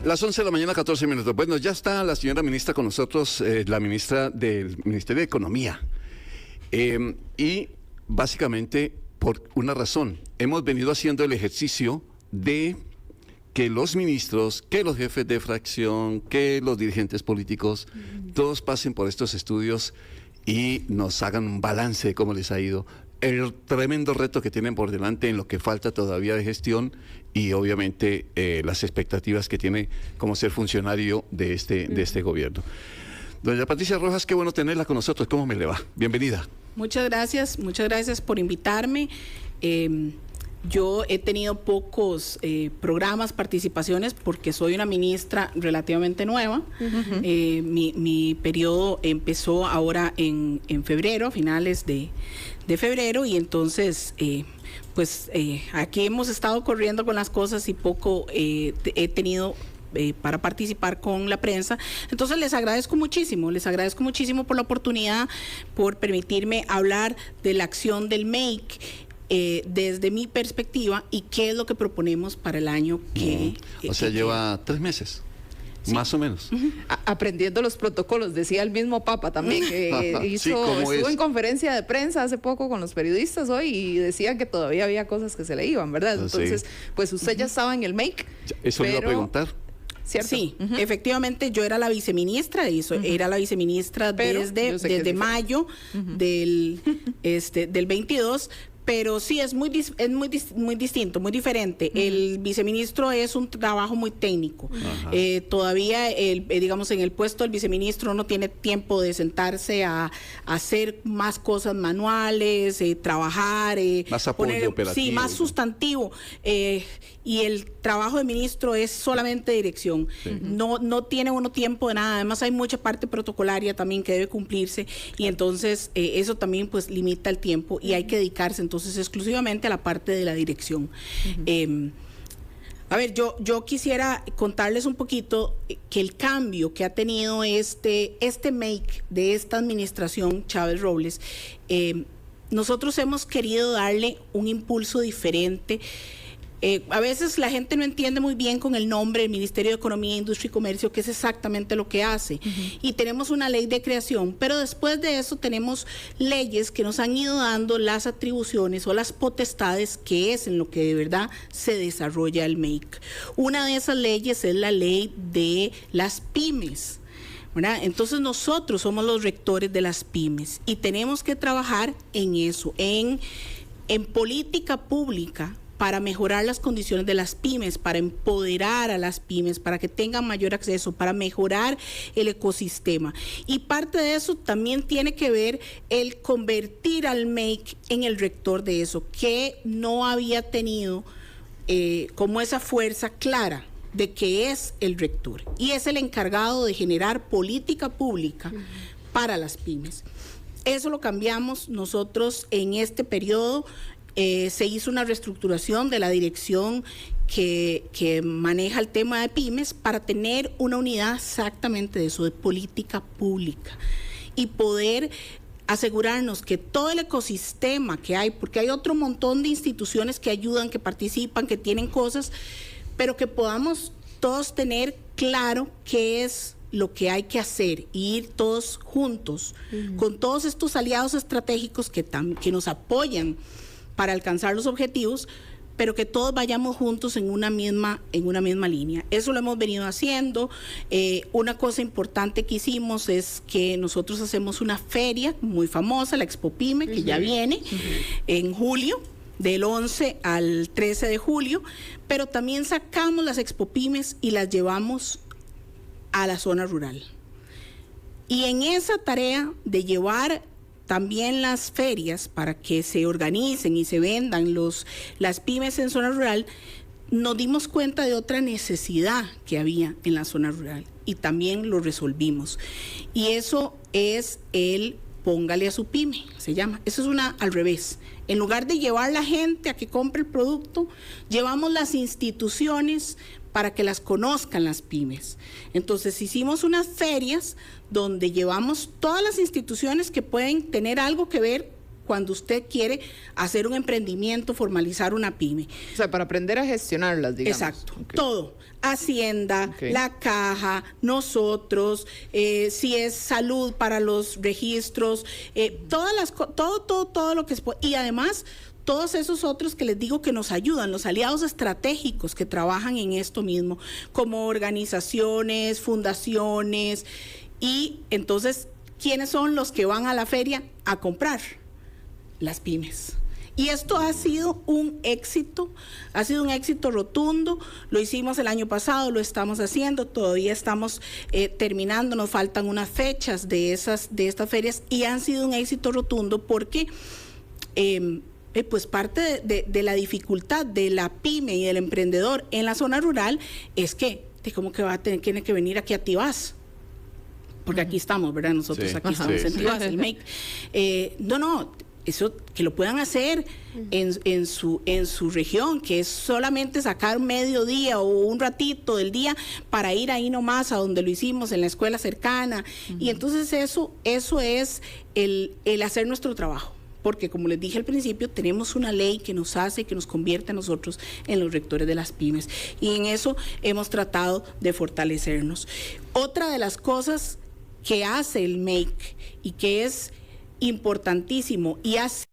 Las 11 de la mañana, 14 minutos. Bueno, ya está la señora ministra con nosotros, la ministra del Ministerio de Economía. Y básicamente por una razón. Hemos venido haciendo el ejercicio de que los ministros, que los jefes de fracción, que los dirigentes políticos, todos pasen por estos estudios y nos hagan un balance de cómo les ha ido. El tremendo reto que tienen por delante en lo que falta todavía de gestión y obviamente las expectativas que tiene como ser funcionario de este gobierno. Doña Patricia Rojas, qué bueno tenerla con nosotros. ¿Cómo me le va? Bienvenida. Muchas gracias por invitarme. Yo he tenido pocos programas, participaciones, porque soy una ministra relativamente nueva. Mi periodo empezó ahora en febrero, a finales de febrero, y entonces aquí hemos estado corriendo con las cosas y poco he tenido para participar con la prensa. Entonces les agradezco muchísimo por la oportunidad, por permitirme hablar de la acción del MEIC desde mi perspectiva y qué es lo que proponemos para el año que... O sea, lleva 3 meses. Sí. Más o menos. Aprendiendo los protocolos, decía el mismo Papa también, que estuvo en conferencia de prensa hace poco con los periodistas hoy y decía que todavía había cosas que se le iban, ¿verdad? Entonces, pues usted ya estaba en el MEIC. Eso le iba a preguntar. ¿Cierto? Sí, efectivamente yo era la viceministra, era la viceministra desde mayo del 22. Pero sí, es muy distinto, muy diferente. El viceministro es un trabajo muy técnico. Todavía, digamos, en el puesto del viceministro no tiene tiempo de sentarse a hacer más cosas manuales, trabajar. Más apoyo operativo. Sí, más sustantivo. Y el trabajo de ministro es solamente dirección. Sí. No tiene uno tiempo de nada. Además, hay mucha parte protocolaria también que debe cumplirse. Y entonces, eso también pues limita el tiempo y hay que dedicarse entonces exclusivamente a la parte de la dirección. A ver, yo quisiera contarles un poquito que el cambio que ha tenido este MEIC de esta administración Chávez Robles, nosotros hemos querido darle un impulso diferente. A veces la gente no entiende muy bien con el nombre del Ministerio de Economía, Industria y Comercio qué es exactamente lo que hace. Y tenemos una ley de creación, pero después de eso tenemos leyes que nos han ido dando las atribuciones o las potestades que es en lo que de verdad se desarrolla el MEIC. Una de esas leyes es la ley de las pymes, ¿verdad? Entonces nosotros somos los rectores de las pymes y tenemos que trabajar en eso, en política pública, para mejorar las condiciones de las pymes, para empoderar a las pymes, para que tengan mayor acceso, para mejorar el ecosistema. Y parte de eso también tiene que ver el convertir al MEIC en el rector de eso, que no había tenido como esa fuerza clara de que es el rector. Y es el encargado de generar política pública para las pymes. Eso lo cambiamos nosotros en este periodo. Se hizo una reestructuración de la dirección que maneja el tema de pymes para tener una unidad exactamente de eso, de política pública y poder asegurarnos que todo el ecosistema que hay, porque hay otro montón de instituciones que ayudan, que participan, que tienen cosas, pero que podamos todos tener claro qué es lo que hay que hacer y ir todos juntos con todos estos aliados estratégicos que nos apoyan para alcanzar los objetivos, pero que todos vayamos juntos en una misma línea. Eso lo hemos venido haciendo. Una cosa importante que hicimos es que nosotros hacemos una feria muy famosa, la Expo Pyme, que ya viene en julio, del 11 al 13 de julio, pero también sacamos las Expo Pymes y las llevamos a la zona rural. Y en esa tarea de llevar también las ferias para que se organicen y se vendan las pymes en zona rural, nos dimos cuenta de otra necesidad que había en la zona rural y también lo resolvimos. Y eso es el póngale a su pyme, se llama. Eso es al revés. En lugar de llevar la gente a que compre el producto, llevamos las instituciones para que las conozcan las pymes. Entonces hicimos unas ferias donde llevamos todas las instituciones que pueden tener algo que ver cuando usted quiere hacer un emprendimiento, formalizar una pyme. O sea, para aprender a gestionarlas, digamos. Exacto, todo. Hacienda, la caja, nosotros, si es salud para los registros, todo lo que es... Y además, todos esos otros que les digo que nos ayudan, los aliados estratégicos que trabajan en esto mismo, como organizaciones, fundaciones, y entonces, ¿quiénes son los que van a la feria a comprar? Las pymes. Y esto ha sido un éxito rotundo. Lo hicimos el año pasado, lo estamos haciendo, todavía estamos terminando, nos faltan unas fechas de estas ferias, y han sido un éxito rotundo porque pues parte de la dificultad de la pyme y del emprendedor en la zona rural es que, ¿cómo que tiene que venir aquí a Tibás? Porque aquí estamos, ¿verdad? Nosotros aquí estamos en Tibás, el make. No, eso que lo puedan hacer en su región, que es solamente sacar mediodía o un ratito del día para ir ahí nomás a donde lo hicimos, en la escuela cercana. Y entonces eso es el hacer nuestro trabajo. Porque como les dije al principio, tenemos una ley que nos convierte a nosotros en los rectores de las pymes. Y en eso hemos tratado de fortalecernos. Otra de las cosas que hace el MAKE y que es importantísimo y ha sido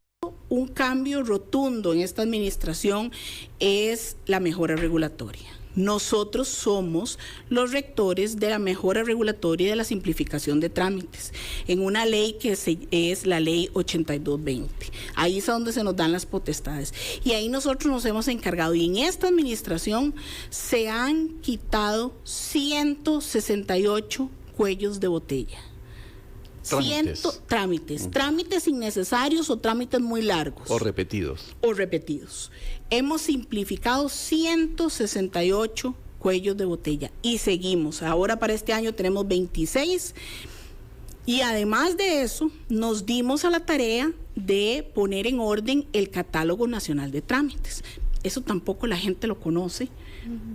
un cambio rotundo en esta administración es la mejora regulatoria. Nosotros somos los rectores de la mejora regulatoria y de la simplificación de trámites, en una ley que es la ley 8220. Ahí es donde se nos dan las potestades. Y ahí nosotros nos hemos encargado. Y en esta administración se han quitado 168 cuellos de botella. Trámites innecesarios o trámites muy largos. O repetidos. Hemos simplificado 168 cuellos de botella y seguimos. Ahora para este año tenemos 26 y además de eso nos dimos a la tarea de poner en orden el catálogo nacional de trámites. Eso tampoco la gente lo conoce,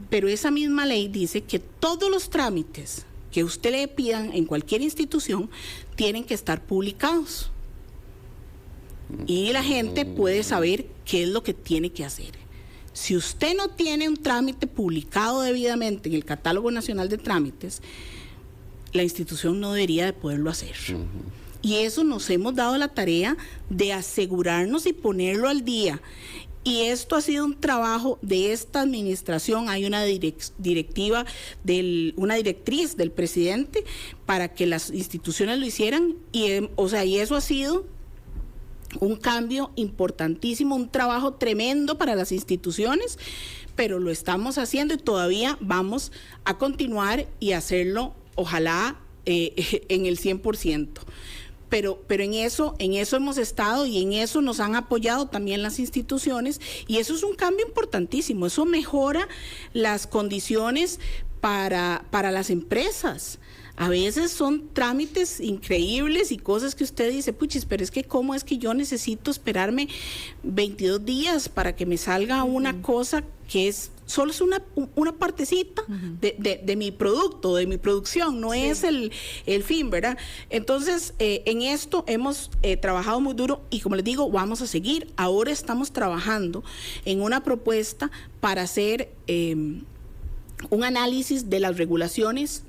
pero esa misma ley dice que todos los trámites que usted le pidan en cualquier institución tienen que estar publicados y la gente puede saber qué es lo que tiene que hacer. Si usted no tiene un trámite publicado debidamente en el Catálogo Nacional de Trámites, la institución no debería de poderlo hacer. Y eso nos hemos dado la tarea de asegurarnos y ponerlo al día. Y esto ha sido un trabajo de esta administración. Hay una directriz del presidente para que las instituciones lo hicieran. Y eso ha sido un cambio importantísimo, un trabajo tremendo para las instituciones, pero lo estamos haciendo y todavía vamos a continuar y hacerlo, ojalá, en el 100%. Pero en eso hemos estado y en eso nos han apoyado también las instituciones y eso es un cambio importantísimo, eso mejora las condiciones para las empresas. A veces son trámites increíbles y cosas que usted dice, puchis, pero es que cómo es que yo necesito esperarme 22 días para que me salga una cosa que solo es una partecita de mi producto, de mi producción, no es el fin, ¿verdad? Entonces, en esto hemos trabajado muy duro y como les digo, vamos a seguir. Ahora estamos trabajando en una propuesta para hacer un análisis de las regulaciones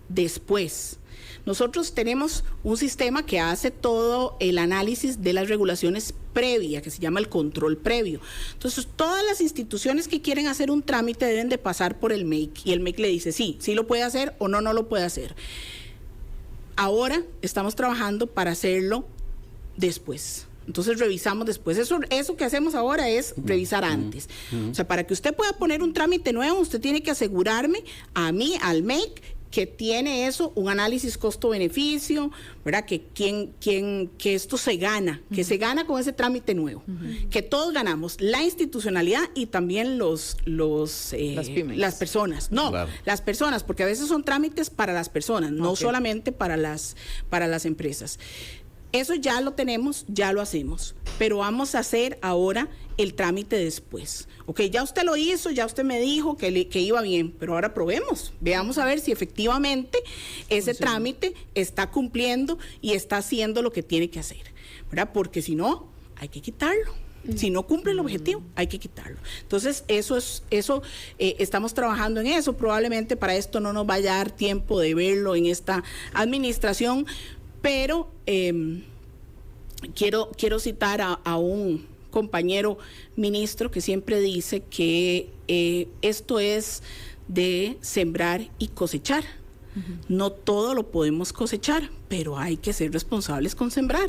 después. Nosotros tenemos un sistema que hace todo el análisis de las regulaciones previa, que se llama el control previo. Entonces, todas las instituciones que quieren hacer un trámite deben de pasar por el MAKE y el MAKE le dice sí lo puede hacer o no lo puede hacer. Ahora estamos trabajando para hacerlo después. Entonces revisamos después. Eso que hacemos ahora es revisar antes. O sea, para que usted pueda poner un trámite nuevo, usted tiene que asegurarme a mí, al MAKE, que tiene eso, un análisis costo-beneficio, ¿verdad? Que esto se gana, que se gana con ese trámite nuevo, que todos ganamos, la institucionalidad y también las personas. No, claro. Las personas, porque a veces son trámites para las personas, no solamente para las empresas. Eso ya lo tenemos, ya lo hacemos, pero vamos a hacer ahora el trámite después. Ok, ya usted lo hizo, ya usted me dijo que iba bien, pero ahora probemos, veamos a ver si efectivamente ese trámite está cumpliendo y está haciendo lo que tiene que hacer, ¿verdad? Porque si no, hay que quitarlo. Si no cumple el objetivo, hay que quitarlo. Entonces, estamos trabajando en eso. Probablemente para esto no nos vaya a dar tiempo de verlo en esta administración, pero quiero citar a un compañero ministro que siempre dice que esto es de sembrar y cosechar. No todo lo podemos cosechar, pero hay que ser responsables con sembrar.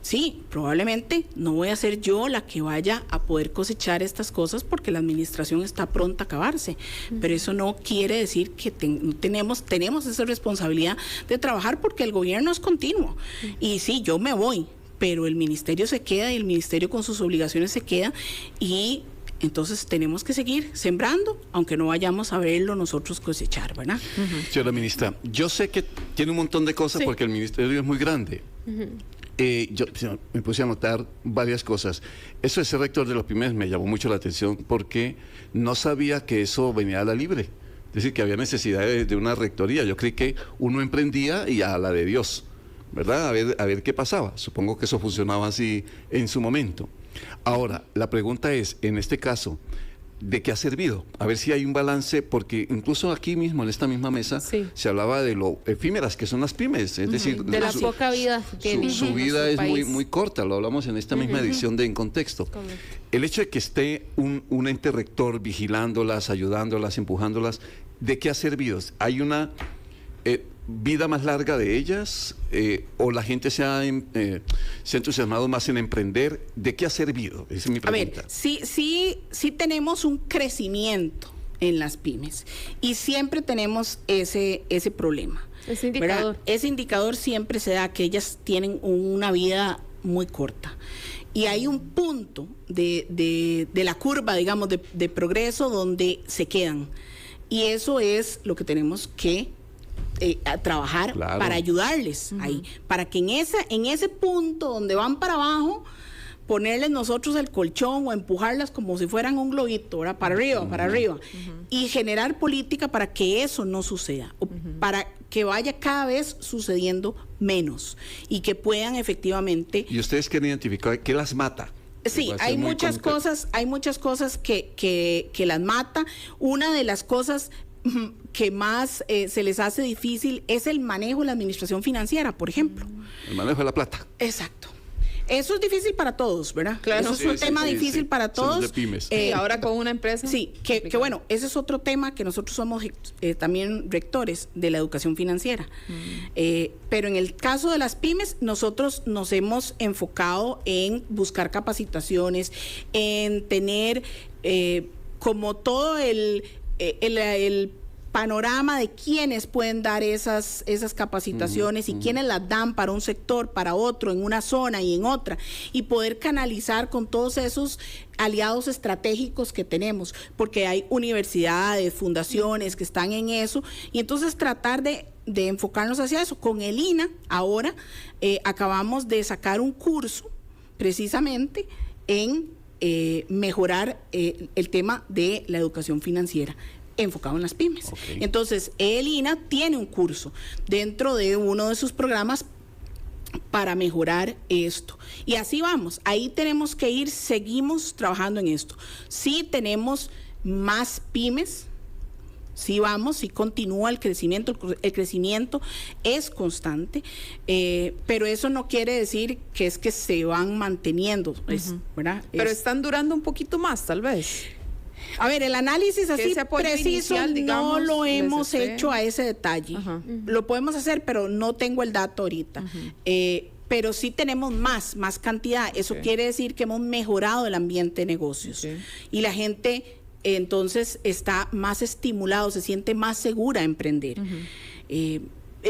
Sí, probablemente no voy a ser yo la que vaya a poder cosechar estas cosas porque la administración está pronta a acabarse, pero eso no quiere decir que tenemos esa responsabilidad de trabajar porque el gobierno es continuo. Y sí, yo me voy, pero el ministerio se queda y el ministerio con sus obligaciones se queda y entonces tenemos que seguir sembrando, aunque no vayamos a verlo nosotros cosechar, ¿verdad? Señora ministra, yo sé que tiene un montón de cosas porque el ministerio es muy grande. Yo me puse a anotar varias cosas. Eso de ser rector de los pymes me llamó mucho la atención porque no sabía que eso venía a la libre. Es decir, que había necesidad de una rectoría. Yo creí que uno emprendía y a la de Dios, ¿verdad? A ver qué pasaba. Supongo que eso funcionaba así en su momento. Ahora, la pregunta es, en este caso, ¿de qué ha servido? A ver si hay un balance, porque incluso aquí mismo, en esta misma mesa, se hablaba de lo efímeras que son las pymes, es decir, de la poca vida que tienen. Su vida es muy corta, lo hablamos en esta misma edición de En Contexto. Correcto. El hecho de que esté un ente rector vigilándolas, ayudándolas, empujándolas, ¿de qué ha servido? ¿Hay una vida más larga de ellas o la gente se ha entusiasmado más en emprender? ¿De qué ha servido? Esa es mi pregunta. A ver, sí tenemos un crecimiento en las pymes y siempre tenemos ese problema. Ese indicador. ¿Verdad? Ese indicador siempre se da que ellas tienen una vida muy corta. Y hay un punto de la curva, digamos, de progreso donde se quedan. Y eso es lo que tenemos que a trabajar para ayudarles ahí, para que en ese punto donde van para abajo, ponerles nosotros el colchón o empujarlas como si fueran un globito, ¿verdad? Para arriba, y generar política para que eso no suceda, o para que vaya cada vez sucediendo menos y que puedan efectivamente... ¿Y ustedes quieren identificar qué las mata? Sí, hay muchas cosas que las mata. Una de las cosas que más se les hace difícil es el manejo de la administración financiera, por ejemplo. El manejo de la plata. Exacto. Eso es difícil para todos, ¿verdad? Claro. Eso es un tema difícil para todos. De pymes. Ahora con una empresa. Sí, que bueno, ese es otro tema que nosotros somos también rectores de la educación financiera. Pero en el caso de las pymes, nosotros nos hemos enfocado en buscar capacitaciones, en tener como todo el panorama de quiénes pueden dar esas capacitaciones y quiénes las dan para un sector, para otro, en una zona y en otra, y poder canalizar con todos esos aliados estratégicos que tenemos, porque hay universidades, fundaciones que están en eso, y entonces tratar de enfocarnos hacia eso. Con el INA, ahora acabamos de sacar un curso precisamente en mejorar el tema de la educación financiera enfocado en las pymes. Okay. Entonces, el INA tiene un curso dentro de uno de sus programas para mejorar esto. Y así vamos, ahí tenemos que ir, seguimos trabajando en esto. Sí tenemos más pymes, sí vamos, sí continúa el crecimiento es constante, pero eso no quiere decir que es que se van manteniendo, ¿verdad? Pero están durando un poquito más, tal vez. A ver, el análisis así preciso inicial, digamos, no lo hemos hecho a ese detalle. Lo podemos hacer, pero no tengo el dato ahorita. Pero sí tenemos más cantidad. Eso quiere decir que hemos mejorado el ambiente de negocios. Y la gente entonces está más estimulado, se siente más segura a emprender.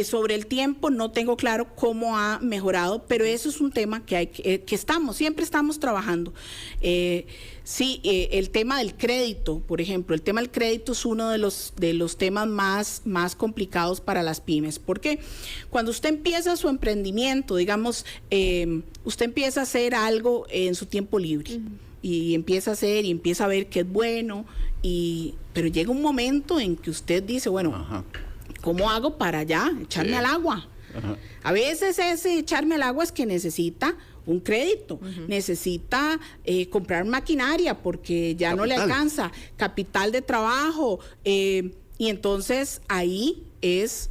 sobre el tiempo no tengo claro cómo ha mejorado, pero eso es un tema que siempre estamos trabajando. Sí, el tema del crédito, por ejemplo, el tema del crédito es uno de los temas más complicados para las pymes. ¿Por qué? Cuando usted empieza su emprendimiento, digamos, usted empieza a hacer algo en su tiempo libre. Y empieza a hacer y empieza a ver que es bueno, pero llega un momento en que usted dice, bueno, ajá, ¿cómo hago para ya echarme al agua? Ajá. A veces ese echarme al agua es que necesita un crédito, necesita comprar maquinaria porque ya no le alcanza, capital de trabajo, y entonces ahí es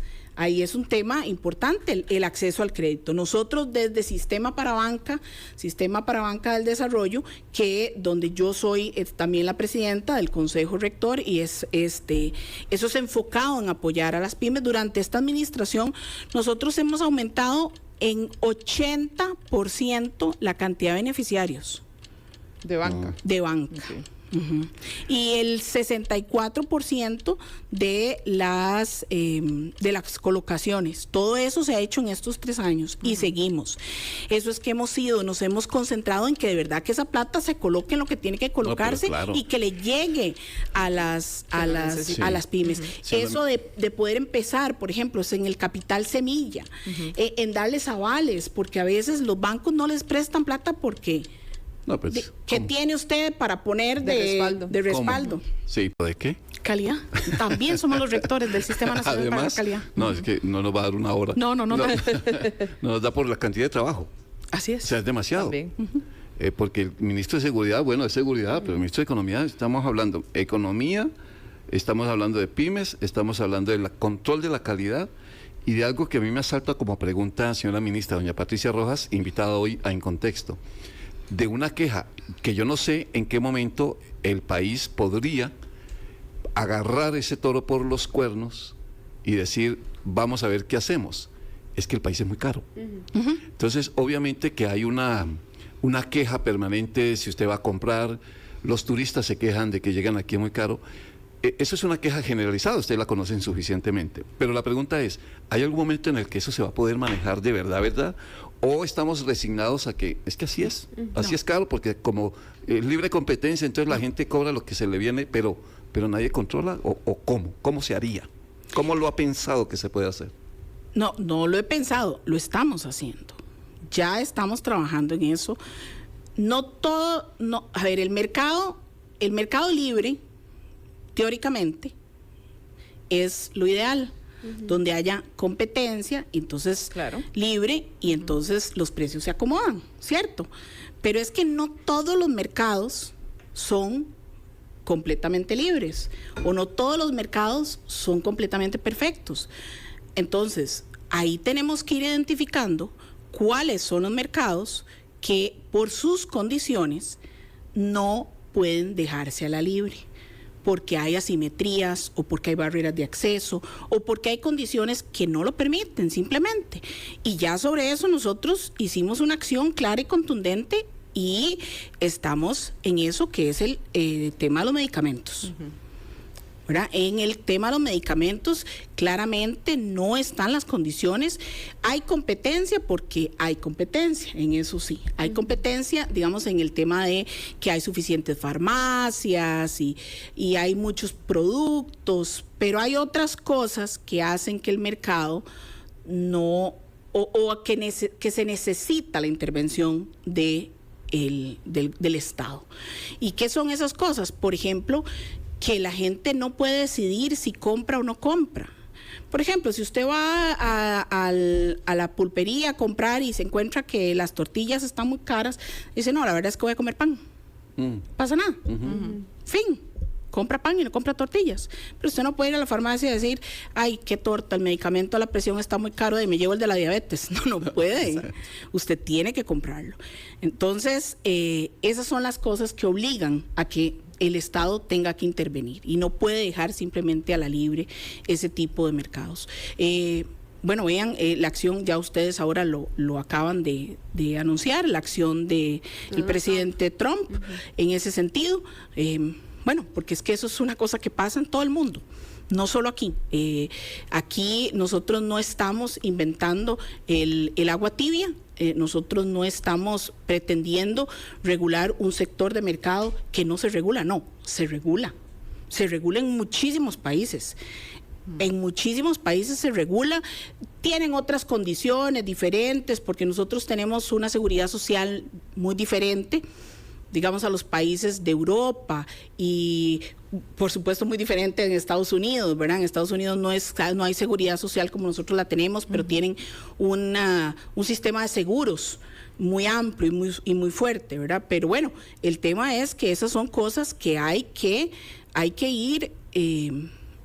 un tema importante, el acceso al crédito. Nosotros desde Sistema para Banca del Desarrollo, donde yo soy también la presidenta del Consejo Rector, y eso es enfocado en apoyar a las pymes. Durante esta administración, nosotros hemos aumentado en 80% la cantidad de beneficiarios. De banca. De banca. Okay. Y el 64% de las colocaciones. Todo eso se ha hecho en estos 3 años y seguimos. Eso es que nos hemos concentrado en que de verdad que esa plata se coloque en lo que tiene que colocarse, claro, y que le llegue a las pymes. Sí, eso de poder empezar, por ejemplo, es en el capital semilla, en darles avales, porque a veces los bancos no les prestan plata porque... No, pues, ¿qué tiene usted para poner de respaldo? Sí, ¿de qué? Calidad. También somos los rectores del Sistema Nacional Además, para la Calidad. No, es que no nos va a dar una hora. No. Nos da por la cantidad de trabajo. Así es. O sea, es demasiado. Porque el ministro de Seguridad, bueno, es seguridad, pero el ministro de Economía, estamos hablando de economía, estamos hablando de pymes, estamos hablando del control de la calidad y de algo que a mí me asalta como pregunta, señora ministra, doña Patricia Rojas, invitada hoy a En Contexto, de una queja que yo no sé en qué momento el país podría agarrar ese toro por los cuernos y decir, vamos a ver qué hacemos. Es que el país es muy caro. Entonces, obviamente que hay una queja permanente si usted va a comprar, los turistas se quejan de que llegan aquí muy caro. Eso es una queja generalizada, ustedes la conocen suficientemente. Pero la pregunta es, ¿hay algún momento en el que eso se va a poder manejar de verdad? ¿O estamos resignados a que es que así es? Así es caro, porque como libre competencia, entonces la gente cobra lo que se le viene, pero nadie controla. ¿O cómo? ¿Cómo se haría? ¿Cómo lo ha pensado que se puede hacer? No lo he pensado, lo estamos haciendo. Ya estamos trabajando en eso. A ver, el mercado libre, teóricamente, es lo ideal, donde haya competencia, entonces claro, libre, y entonces los precios se acomodan, ¿cierto? Pero es que no todos los mercados son completamente libres, o no todos los mercados son completamente perfectos. Entonces, ahí tenemos que ir identificando cuáles son los mercados que por sus condiciones no pueden dejarse a la libre, porque hay asimetrías o porque hay barreras de acceso o porque hay condiciones que no lo permiten simplemente. Y ya sobre eso nosotros hicimos una acción clara y contundente y estamos en eso que es el tema de los medicamentos. ¿Verdad? En el tema de los medicamentos claramente no están las condiciones. Hay competencia porque hay competencia, en eso sí. Hay competencia, digamos, en el tema de que hay suficientes farmacias y hay muchos productos, pero hay otras cosas que hacen que el mercado no, que se necesita la intervención del Estado. ¿Y qué son esas cosas? Por ejemplo, que la gente no puede decidir si compra o no compra. Por ejemplo, si usted va a la pulpería a comprar y se encuentra que las tortillas están muy caras, dice, no, la verdad es que voy a comer pan. Pasa nada. Fin. Compra pan y no compra tortillas. Pero usted no puede ir a la farmacia y decir, ay, qué torta, el medicamento a la presión está muy caro y me llevo el de la diabetes. No puede. Usted tiene que comprarlo. Entonces, esas son las cosas que obligan a que el Estado tenga que intervenir y no puede dejar simplemente a la libre ese tipo de mercados. Bueno, vean, la acción, ya ustedes ahora lo acaban de anunciar, la acción del presidente Trump en ese sentido. Bueno, porque es que eso es una cosa que pasa en todo el mundo. no solo aquí. Aquí nosotros no estamos inventando el agua tibia. Nosotros no estamos pretendiendo regular un sector de mercado que no se regula, no, se regula en muchísimos países. En muchísimos países se regula, tienen otras condiciones diferentes, porque nosotros tenemos una seguridad social muy diferente, digamos, a los países de Europa, y por supuesto muy diferente en Estados Unidos, ¿verdad? En Estados Unidos no hay seguridad social como nosotros la tenemos, pero tienen un sistema de seguros muy amplio y muy fuerte, ¿verdad? Pero bueno, el tema es que esas son cosas que hay que ir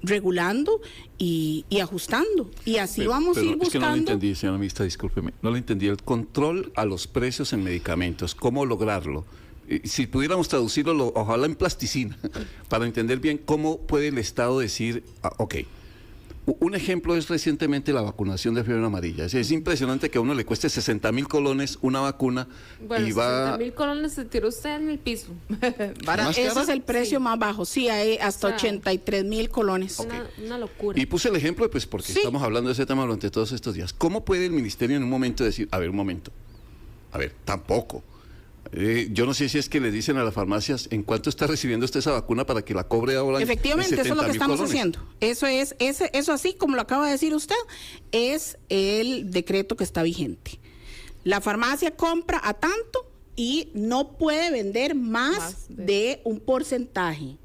regulando y ajustando, y así vamos a ir buscando. Es que no lo entendí, señora ministra, discúlpeme, no lo entendí. El control a los precios en medicamentos, ¿cómo lograrlo? Si pudiéramos traducirlo, ojalá en plasticina, para entender bien cómo puede el Estado decir, ok. Un ejemplo es recientemente la vacunación de fiebre amarilla. Es impresionante que a uno le cueste 60,000 colones una vacuna. Bueno, y va... 60,000 colones se tiró usted en el piso. Ese es el precio más bajo. Sí, hay hasta 83,000 colones. Okay. Una locura. Y puse el ejemplo pues porque estamos hablando de ese tema durante todos estos días. ¿Cómo puede el ministerio en un momento decir, a ver, un momento, tampoco? Yo no sé si es que le dicen a las farmacias en cuánto está recibiendo usted esa vacuna para que la cobre ahora. Efectivamente, eso es lo que estamos haciendo. Eso así como lo acaba de decir usted, es el decreto que está vigente. La farmacia compra a tanto y no puede vender más de un porcentaje.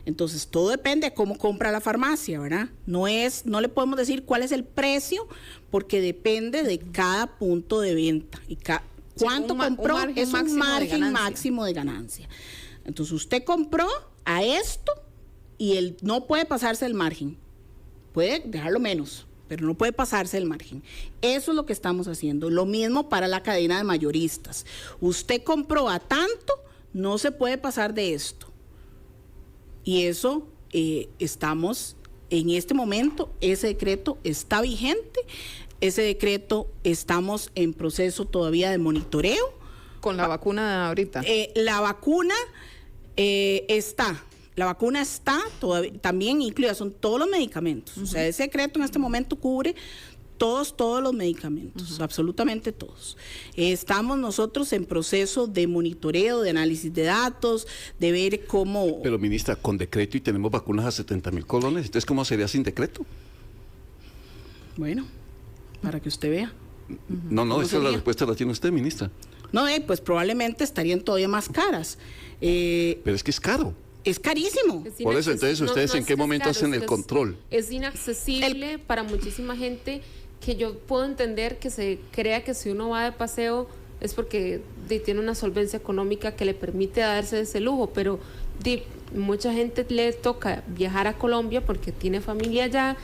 Entonces, todo depende de cómo compra la farmacia, ¿verdad? No le podemos decir cuál es el precio, porque depende de cada punto de venta y cuánto compró, es un margen máximo de ganancia. Entonces usted compró a esto y él no puede pasarse el margen. Puede dejarlo menos, pero no puede pasarse el margen. Eso es lo que estamos haciendo. Lo mismo para la cadena de mayoristas. Usted compró a tanto, no se puede pasar de esto. Y eso estamos en este momento, ese decreto está vigente. Ese decreto estamos en proceso todavía de monitoreo. ¿Con la vacuna ahorita? La vacuna está todavía, también incluida, son todos los medicamentos. O sea, ese decreto en este momento cubre todos los medicamentos, absolutamente todos. Estamos nosotros en proceso de monitoreo, de análisis de datos, de ver cómo... Pero ministra, con decreto y tenemos vacunas a 70,000 colones, entonces ¿cómo sería sin decreto? Bueno, para que usted vea. No, esa es la respuesta la tiene usted, ministra. No, pues probablemente estarían todavía más caras. Pero es que es caro. Es carísimo. Por eso, entonces, ¿ustedes en qué momento hacen el control? Es inaccesible para muchísima gente, que yo puedo entender que se crea que si uno va de paseo es porque tiene una solvencia económica que le permite darse ese lujo, pero mucha gente le toca viajar a Colombia porque tiene familia allá.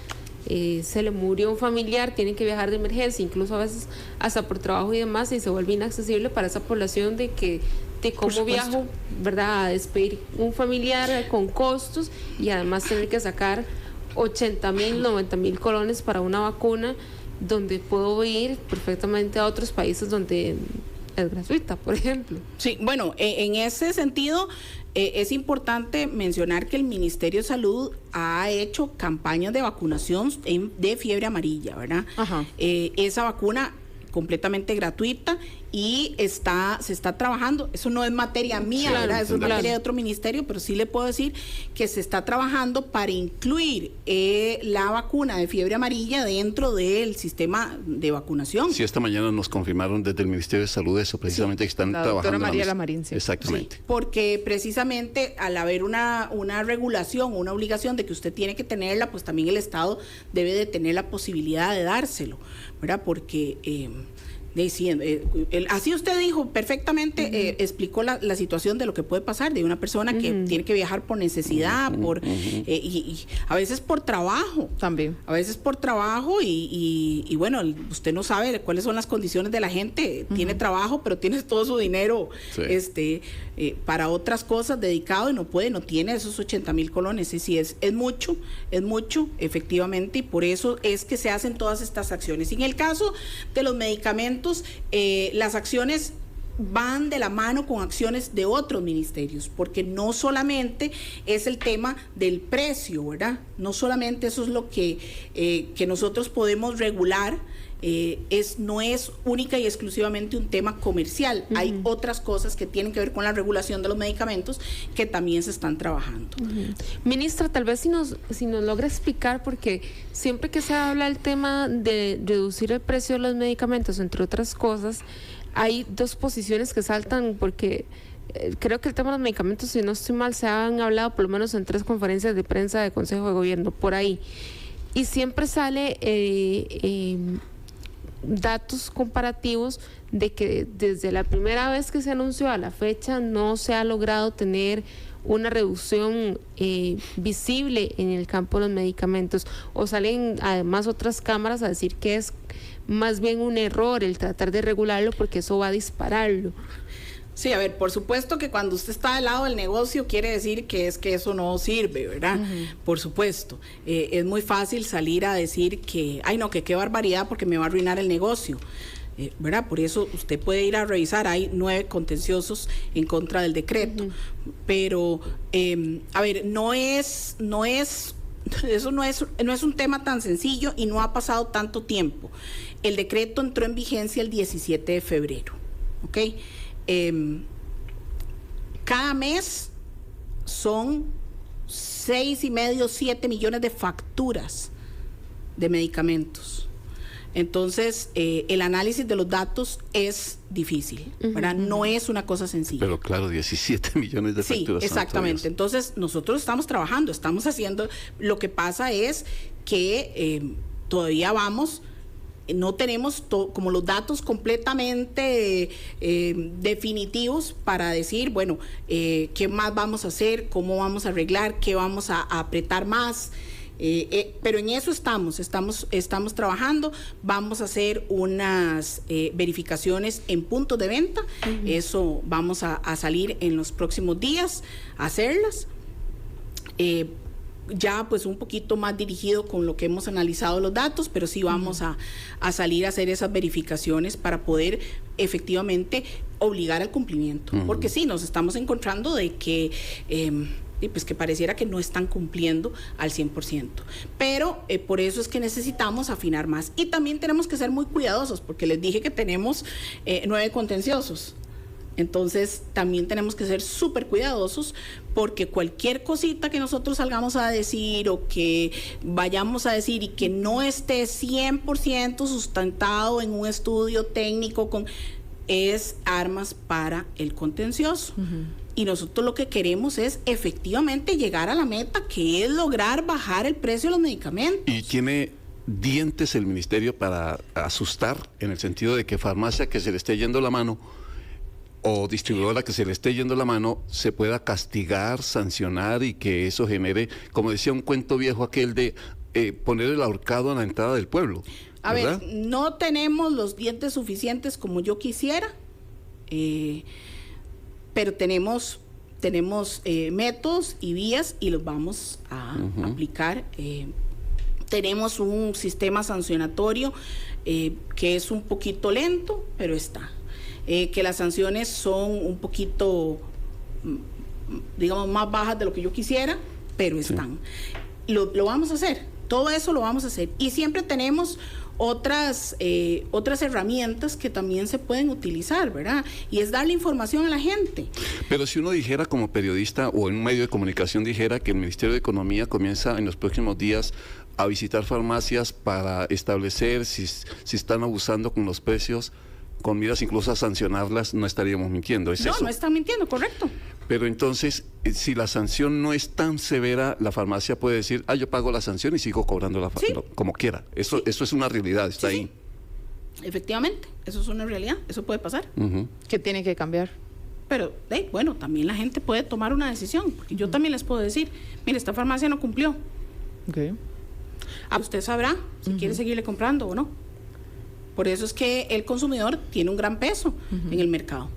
Se le murió un familiar, tienen que viajar de emergencia, incluso a veces hasta por trabajo y demás, y se vuelve inaccesible para esa población de cómo viajo, ¿verdad?, a despedir un familiar con costos y además tener que sacar 80,000, 90,000 colones para una vacuna, donde puedo ir perfectamente a otros países donde es gratuita, por ejemplo. Sí, bueno, en ese sentido es importante mencionar que el Ministerio de Salud ha hecho campañas de vacunación de fiebre amarilla, ¿verdad? Ajá. Esa vacuna completamente gratuita y se está trabajando. Eso no es materia mía, ¿verdad? Eso es materia de otro ministerio, pero sí le puedo decir que se está trabajando para incluir la vacuna de fiebre amarilla dentro del sistema de vacunación. Sí, esta mañana nos confirmaron desde el Ministerio de Salud eso, precisamente, que están trabajando. La doctora María Lamarín, sí. Exactamente. Sí, porque precisamente al haber una regulación, una obligación de que usted tiene que tenerla, pues también el Estado debe de tener la posibilidad de dárselo, ¿verdad? Porque... así usted dijo perfectamente, explicó la situación de lo que puede pasar de una persona que tiene que viajar por necesidad, y a veces por trabajo también, a veces por trabajo y bueno, usted no sabe cuáles son las condiciones de la gente. Tiene trabajo, pero tiene todo su dinero para otras cosas dedicado y no tiene esos 80,000 colones. Sí, es mucho efectivamente, y por eso es que se hacen todas estas acciones. Y en el caso de los medicamentos, las acciones van de la mano con acciones de otros ministerios, porque no solamente es el tema del precio, ¿verdad? No solamente eso es lo que nosotros podemos regular, no es única y exclusivamente un tema comercial. Hay otras cosas que tienen que ver con la regulación de los medicamentos que también se están trabajando. Ministra, tal vez si nos logra explicar, porque siempre que se habla del tema de reducir el precio de los medicamentos, entre otras cosas, hay dos posiciones que saltan, porque creo que el tema de los medicamentos, si no estoy mal, se han hablado por lo menos en 3 conferencias de prensa de Consejo de Gobierno, por ahí. Y siempre sale datos comparativos de que desde la primera vez que se anunció a la fecha no se ha logrado tener una reducción visible en el campo de los medicamentos, o salen además otras cámaras a decir que es más bien un error el tratar de regularlo porque eso va a dispararlo. Sí, a ver, por supuesto que cuando usted está del lado del negocio quiere decir que eso no sirve, ¿verdad? Por supuesto. Es muy fácil salir a decir que, ay no, que qué barbaridad porque me va a arruinar el negocio. ¿Verdad? Por eso usted puede ir a revisar, hay 9 contenciosos en contra del decreto. Pero, a ver, eso no es un tema tan sencillo y no ha pasado tanto tiempo. El decreto entró en vigencia el 17 de febrero, ¿ok? Cada mes son 6,5, 7 millones de facturas de medicamentos. Entonces, el análisis de los datos es difícil, ¿verdad? No es una cosa sencilla. Pero claro, 17 millones de facturas. Sí, exactamente. Entonces, nosotros estamos trabajando, estamos haciendo. Lo que pasa es que todavía no tenemos como los datos completamente definitivos para decir, bueno, qué más vamos a hacer, cómo vamos a arreglar, qué vamos a apretar más. Pero en eso estamos trabajando. Vamos a hacer unas verificaciones en puntos de venta. Eso vamos a salir en los próximos días a hacerlas. Ya pues un poquito más dirigido con lo que hemos analizado los datos, pero sí vamos a salir a hacer esas verificaciones para poder efectivamente obligar al cumplimiento. Porque sí, nos estamos encontrando de que pues que pareciera que no están cumpliendo al 100%. Pero por eso es que necesitamos afinar más. Y también tenemos que ser muy cuidadosos, porque les dije que tenemos 9 contenciosos. Entonces, también tenemos que ser súper cuidadosos, porque cualquier cosita que nosotros salgamos a decir o que vayamos a decir y que no esté 100% sustentado en un estudio técnico, es armas para el contencioso. Y nosotros lo que queremos es efectivamente llegar a la meta, que es lograr bajar el precio de los medicamentos. ¿Y tiene dientes el ministerio para asustar, en el sentido de que farmacia que se le esté yendo la mano o distribuidora que se le esté yendo la mano se pueda castigar, sancionar, y que eso genere, como decía un cuento viejo aquel de poner el ahorcado a la entrada del pueblo? A ver, no tenemos los dientes suficientes como yo quisiera, pero tenemos métodos y vías y los vamos a aplicar. Tenemos un sistema sancionatorio que es un poquito lento, pero está. Que las sanciones son un poquito, digamos, más bajas de lo que yo quisiera, pero están. Lo vamos a hacer, todo eso lo vamos a hacer. Y siempre tenemos otras herramientas que también se pueden utilizar, ¿verdad? Y es darle información a la gente. Pero si uno dijera como periodista o en un medio de comunicación dijera que el Ministerio de Economía comienza en los próximos días a visitar farmacias para establecer si están abusando con los precios, con miras incluso a sancionarlas, no estaríamos mintiendo. No están mintiendo, correcto. Pero entonces, si la sanción no es tan severa, la farmacia puede decir, yo pago la sanción y sigo cobrando como quiera. Eso es una realidad, está ahí. Sí. Efectivamente, eso es una realidad, eso puede pasar. ¿Qué tiene que cambiar? Pero, bueno, también la gente puede tomar una decisión, porque yo también les puedo decir, mire, esta farmacia no cumplió. Usted sabrá si quiere seguirle comprando o no. Por eso es que el consumidor tiene un gran peso en el mercado.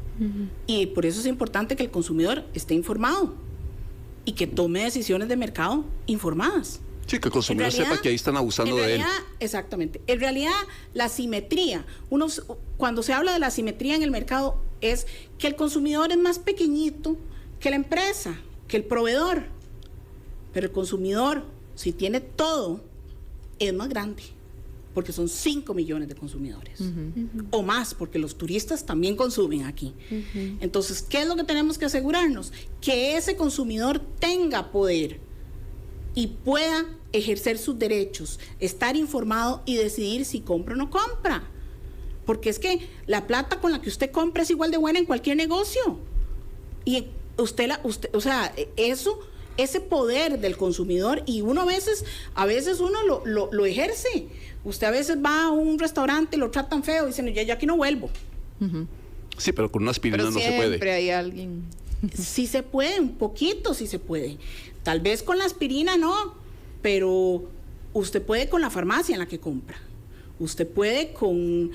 Y por eso es importante que el consumidor esté informado y que tome decisiones de mercado informadas. Sí, que el consumidor sepa que ahí están abusando de él. Exactamente. En realidad, la simetría, cuando se habla de la simetría en el mercado, es que el consumidor es más pequeñito que la empresa, que el proveedor. Pero el consumidor, si tiene todo, es más grande, porque son 5 millones de consumidores, o más, porque los turistas también consumen aquí. Entonces, ¿qué es lo que tenemos que asegurarnos? Que ese consumidor tenga poder y pueda ejercer sus derechos, estar informado y decidir si compra o no compra. Porque es que la plata con la que usted compra es igual de buena en cualquier negocio. Y o sea, ese poder del consumidor, y uno a veces uno lo ejerce. Usted a veces va a un restaurante y lo tratan feo y dicen, ya aquí no vuelvo. Sí, pero con una aspirina no se puede. Siempre hay alguien. Sí se puede, un poquito sí se puede. Tal vez con la aspirina no, pero usted puede con la farmacia en la que compra. Usted puede con,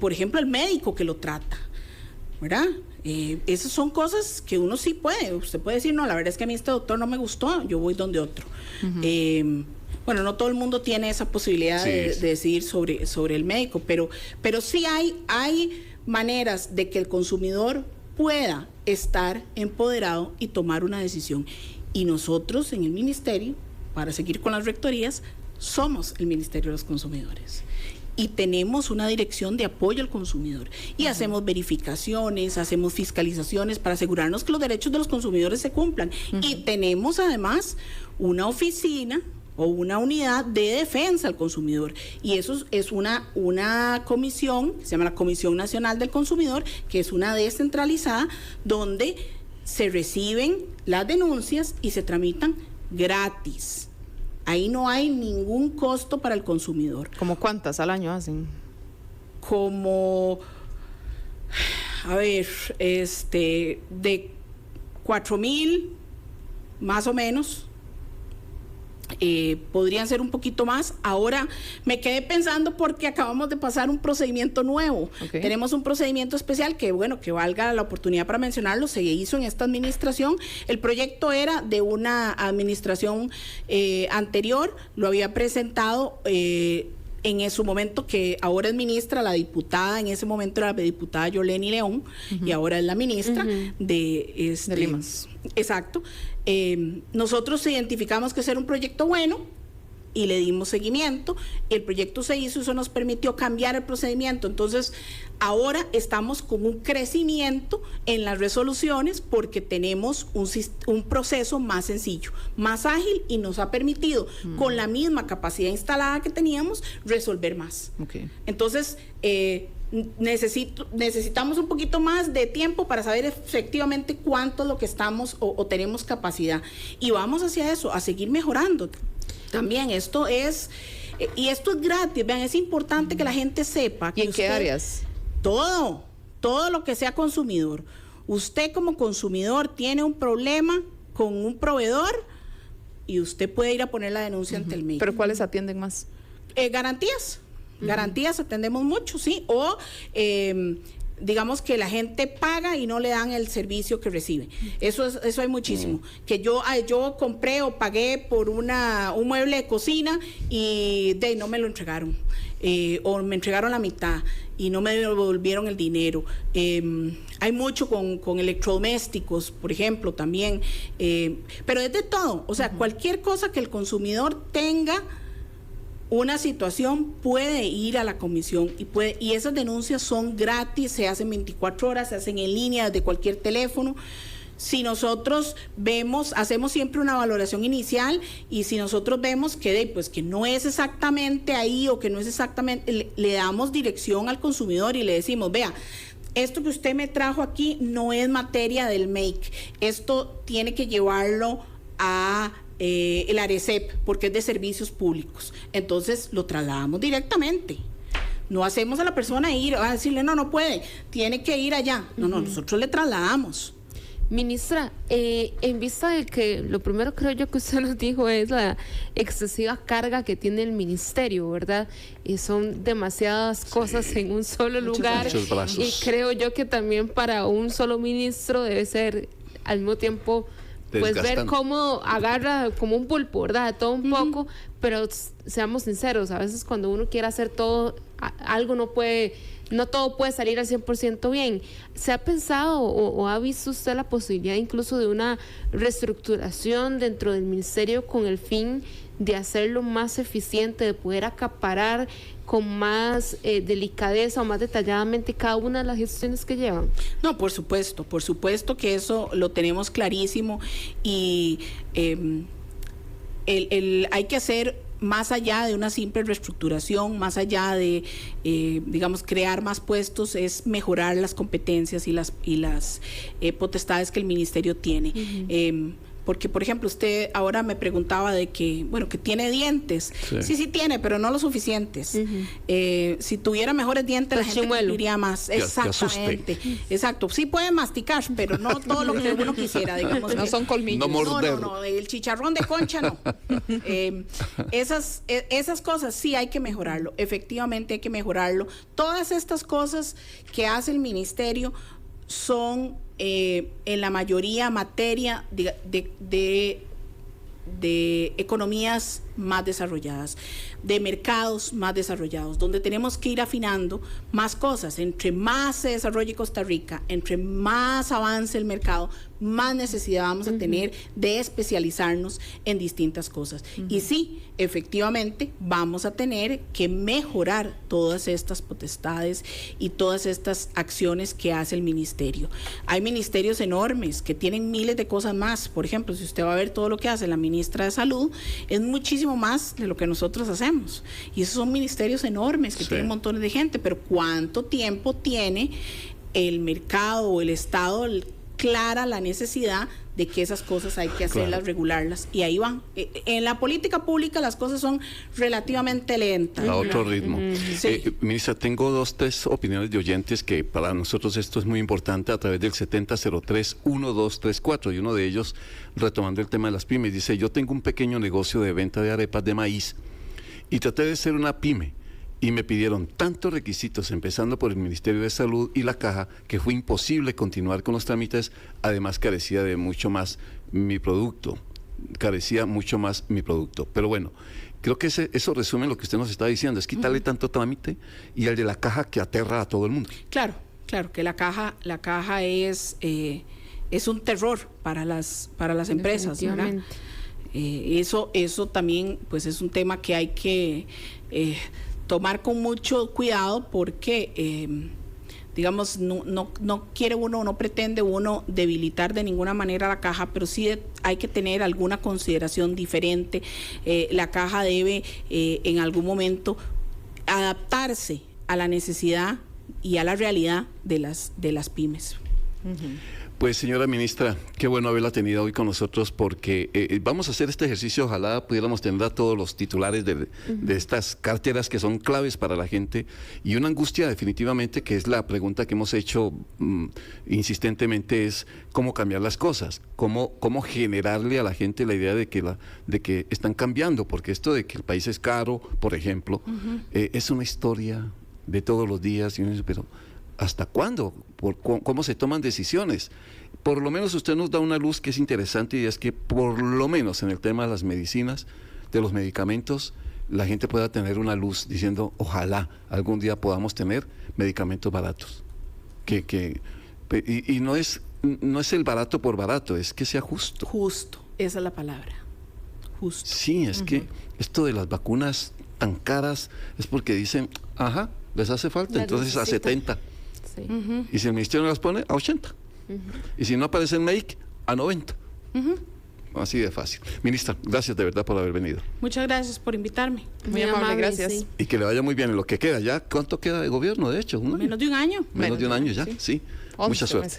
por ejemplo, el médico que lo trata, ¿verdad? Esas son cosas que uno sí puede. Usted puede decir, no, la verdad es que a mí este doctor no me gustó, yo voy donde otro. Bueno, no todo el mundo tiene esa posibilidad de decidir sobre el médico, pero sí hay maneras de que el consumidor pueda estar empoderado y tomar una decisión. Y nosotros en el ministerio, para seguir con las rectorías, somos el Ministerio de los Consumidores. Y tenemos una dirección de apoyo al consumidor. Y hacemos verificaciones, hacemos fiscalizaciones para asegurarnos que los derechos de los consumidores se cumplan. Y tenemos además una oficina o una unidad de defensa al consumidor. Y eso es una comisión, se llama la Comisión Nacional del Consumidor, que es una descentralizada, donde se reciben las denuncias y se tramitan gratis. Ahí no hay ningún costo para el consumidor. ¿Cómo cuántas al año hacen? Como, a ver, de 4,000 más o menos. Podrían ser un poquito más. Ahora me quedé pensando porque acabamos de pasar un procedimiento nuevo. Tenemos un procedimiento especial que, bueno, que valga la oportunidad para mencionarlo, se hizo en esta administración. El proyecto era de una administración anterior, lo había presentado en su momento, que ahora es ministra, la diputada, en ese momento era la diputada Yoleni León, y ahora es la ministra de Limas. Exacto. Nosotros identificamos que ese era un proyecto bueno y le dimos seguimiento. El proyecto se hizo y eso nos permitió cambiar el procedimiento. Entonces, ahora estamos con un crecimiento en las resoluciones porque tenemos un proceso más sencillo, más ágil, y nos ha permitido, con la misma capacidad instalada que teníamos, resolver más. Entonces, necesitamos un poquito más de tiempo para saber efectivamente cuánto es lo que estamos o tenemos capacidad, y vamos hacia eso, a seguir mejorando. También esto es gratis, vean, es importante que la gente sepa. ¿Y en qué áreas? Todo lo que sea consumidor. Usted como consumidor tiene un problema con un proveedor y usted puede ir a poner la denuncia ante el MEI. ¿Pero cuáles atienden más? Garantías. Garantías atendemos mucho, sí. O digamos que la gente paga y no le dan el servicio que recibe. Eso hay muchísimo. Que yo compré o pagué por un mueble de cocina y no me lo entregaron. O me entregaron la mitad y no me devolvieron el dinero. Hay mucho con electrodomésticos, por ejemplo, también. Pero es de todo. O sea, cualquier cosa que el consumidor tenga una situación, puede ir a la comisión y esas denuncias son gratis, se hacen 24 horas, se hacen en línea desde cualquier teléfono. Si nosotros hacemos siempre una valoración inicial, y si nosotros vemos que no es exactamente ahí o que no es exactamente, le damos dirección al consumidor y le decimos, vea, esto que usted me trajo aquí no es materia del MEIC, esto tiene que llevarlo a el ARECEP, porque es de servicios públicos. Entonces lo trasladamos directamente. No hacemos a la persona ir a decirle no puede, tiene que ir allá. No, nosotros le trasladamos. Ministra, en vista de que lo primero, creo yo, que usted nos dijo es la excesiva carga que tiene el ministerio, ¿verdad? Y son demasiadas cosas en un solo lugar. Muchos brazos. Y creo yo que también para un solo ministro debe ser al mismo tiempo, pues, ver cómo agarra como un pulpo, ¿verdad? De todo un poco, pero seamos sinceros, a veces cuando uno quiere hacer todo, algo no todo puede salir al 100% bien. ¿Se ha pensado o ha visto usted la posibilidad incluso de una reestructuración dentro del ministerio con el fin de hacerlo más eficiente, de poder acaparar con más delicadeza o más detalladamente cada una de las gestiones que llevan? No, por supuesto que eso lo tenemos clarísimo, y hay que hacer más allá de una simple reestructuración, más allá de, digamos, crear más puestos, es mejorar las competencias y las potestades que el ministerio tiene. Porque, por ejemplo, usted ahora me preguntaba de que, bueno, que tiene dientes. Sí tiene, pero no lo suficientes. Si tuviera mejores dientes, la gente diría más. Exactamente. Exacto. Sí puede masticar, pero no todo lo que uno quisiera, digamos. No son colmillos. No, el chicharrón de concha no. Esas cosas sí hay que mejorarlo. Efectivamente hay que mejorarlo. Todas estas cosas que hace el ministerio son en la mayoría materia de economías más desarrolladas, de mercados más desarrollados, donde tenemos que ir afinando más cosas. Entre más se desarrolle Costa Rica, entre más avance el mercado, más necesidad vamos a tener de especializarnos en distintas cosas. Y sí, efectivamente, vamos a tener que mejorar todas estas potestades y todas estas acciones que hace el ministerio. Hay ministerios enormes que tienen miles de cosas más. Por ejemplo, si usted va a ver todo lo que hace la ministra de Salud, es muchísimo más de lo que nosotros hacemos. Y esos son ministerios enormes que tienen montones de gente, pero ¿cuánto tiempo tiene el mercado o el Estado clara la necesidad de que esas cosas hay que hacerlas, regularlas? Y ahí van. En la política pública las cosas son relativamente lentas. A otro ritmo. Ministra, tengo 3 opiniones de oyentes que para nosotros esto es muy importante, a través del 7003-1234, y uno de ellos, retomando el tema de las pymes, dice: yo tengo un pequeño negocio de venta de arepas de maíz y traté de ser una pyme, y me pidieron tantos requisitos, empezando por el Ministerio de Salud y la Caja, que fue imposible continuar con los trámites. Además, carecía mucho más mi producto. Pero bueno, creo que eso resume lo que usted nos está diciendo, es quitarle tanto trámite, y el de la Caja que aterra a todo el mundo. Claro que la caja es un terror para las empresas, ¿verdad? Eso también, pues, es un tema que hay que tomar con mucho cuidado, porque digamos, no quiere uno, no pretende uno debilitar de ninguna manera la Caja, pero sí hay que tener alguna consideración diferente. La Caja debe en algún momento adaptarse a la necesidad y a la realidad de las pymes. Pues, señora ministra, qué bueno haberla tenido hoy con nosotros, porque vamos a hacer este ejercicio. Ojalá pudiéramos tener a todos los titulares de estas carteras que son claves para la gente, y una angustia definitivamente, que es la pregunta que hemos hecho insistentemente, es cómo cambiar las cosas, cómo generarle a la gente la idea de que están cambiando, porque esto de que el país es caro, por ejemplo, es una historia de todos los días, pero ¿hasta cuándo? ¿Cómo se toman decisiones? Por lo menos usted nos da una luz que es interesante, y es que por lo menos en el tema de las medicinas, de los medicamentos, la gente pueda tener una luz diciendo: ojalá algún día podamos tener medicamentos baratos. Y no es el barato por barato, es que sea justo. Justo, esa es la palabra. Justo. Sí, es que esto de las vacunas tan caras es porque dicen: ajá, les hace falta, entonces a 70. Y si el ministerio no las pone, a 80. Y si no aparece en MEIC, a 90. Así de fácil. Ministra, gracias de verdad por haber venido. Muchas gracias por invitarme. Muy amable, gracias. Sí. Y que le vaya muy bien en lo que queda. ¿Ya cuánto queda de gobierno, de hecho? Menos de un año. Menos de un año ya, sí. Mucha suerte.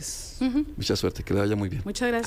Mucha suerte, que le vaya muy bien. Muchas gracias.